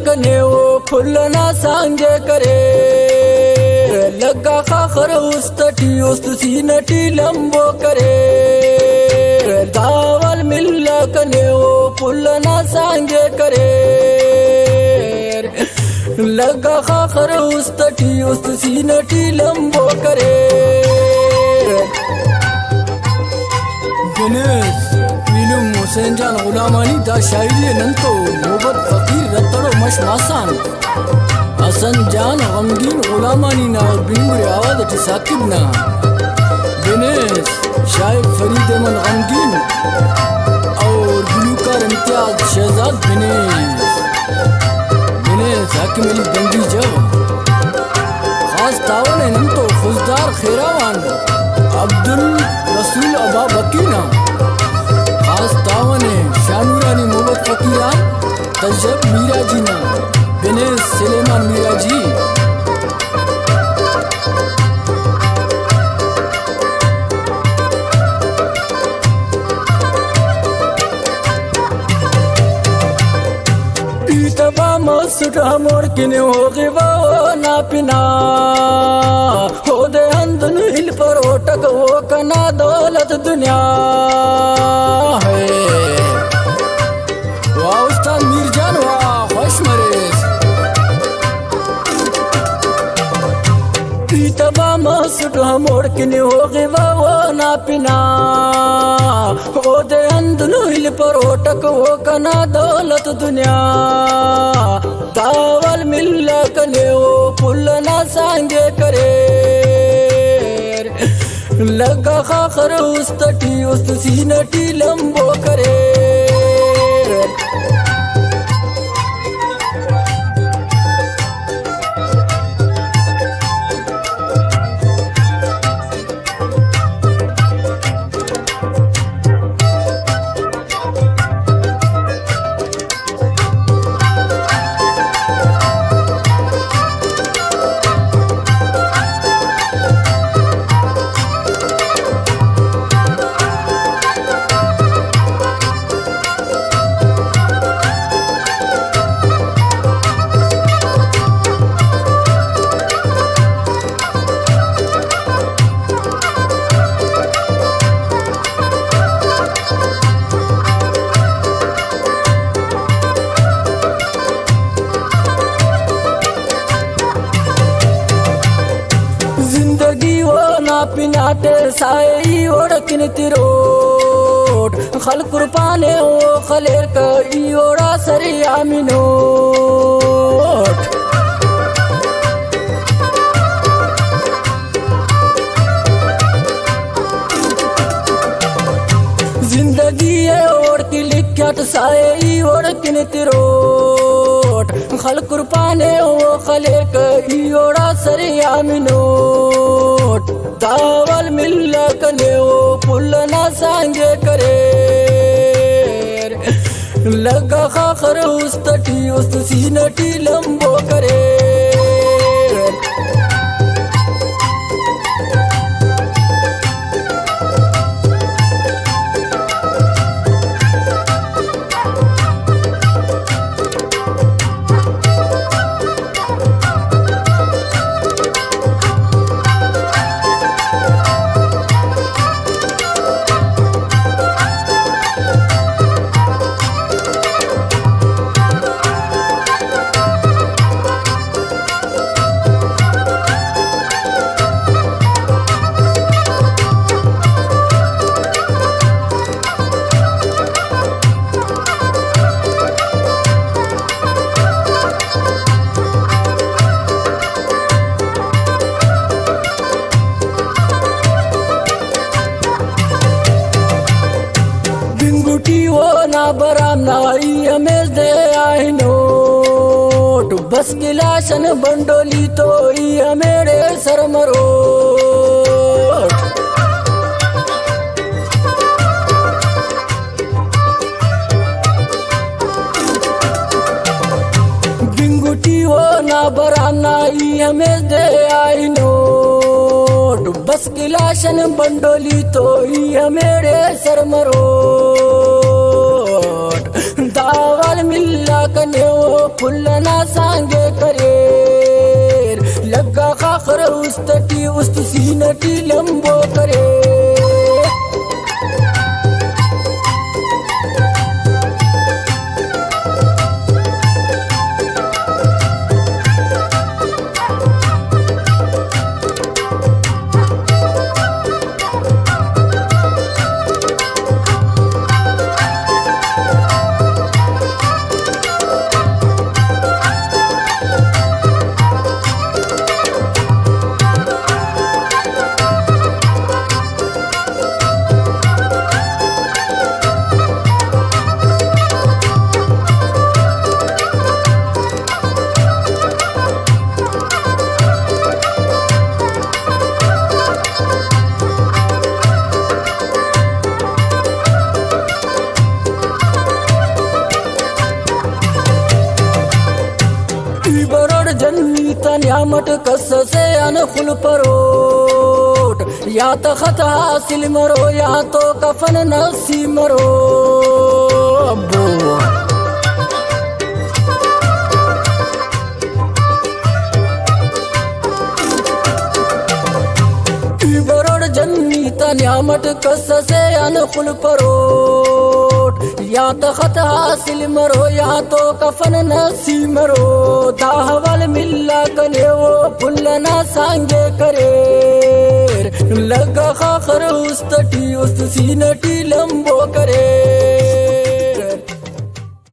कने वो फुलना सांगे करे लगा खाखर उस्तटी उस्तसी नटी लंबो करे दावल मिल्ला कने वो फुलना सांगे करे लगा खाखर उस्तटी उस्तसी नटी लंबो करे गणेश इलम हुसैन जान गुलामानी दा शायरी नंतो मोहब्बत फकीर रत्तरो मश मासान हसन जान गमगीन गुलामानी ना और बिनमुरी आवाज अटी साकिब ना गणेश शायद फरीद अहमद गमगीन और गुलूकार इम्तियाज शहजाद गणेश हाकिम अली बंदी जब खास तावन नंतो खुजदार खैरावान अब्दुल रसूल अबा बकीना खास तावन शानूरानी मोहब्बत फकीरान तजब मीरा जी ना गणेश सलेमान मीरा जी पीतबा मसुट हमोर किने हो गिवा ना पिना हो दे अंदन हिल पर ओटक वो कना दौलत दुनिया है वाह उस्ताद मीरजान वाह खुश मरेज पीतबा मसुट हमोर किने हो गिवा ना पिना हो दे अंदन हिल पर ओटक वो कना दौलत दुनिया दावल मिल्ला कने वो फुलना सांगे करे लगा खाखर उस्तटी उस्तसी नटी लंबो करे जिंदगी वो ना पिनाटे साई ओड़किन तिरोट खल कुर्बाने ओ खलेर का ओड़ा सरिया मिनोट जिंदगी ओड़ की लिखत साई ओड़किन तिरोट खल कुर्बाने ओ खलेर का ओड़ा सरिया मिनोट दावल मिल्ला कने वो फुलना सांगे करे लगा खाखर उस्तटी उस्तसी नटी लंबो करे वो ना बराम नाई हमें दे आई नोट बस गिलासन बंडोली तो मेरे सर मरोट बस गिलाशन बंडोली तो ये मेरे सरमरोट दावल मिल्ला कने वो फुल्लना सांगे करे लग्गा खाखर उस्तटी उस्त सीनटी लंबो करे जन्मी तन्यामट कस से अनखुल परोट या तो खत हासिल मरो या तो कफन नसी मरो अब्बो बरोड जन्मी तन्यामट कस से अनखुल परोट या तो खत हासिल मरो या तो कफन नसी मरो दाहवल मिल्ला कने वो फुल्लना सांगे करे लगा खाखर उस्तटी उस्त सीनटी लंबो करे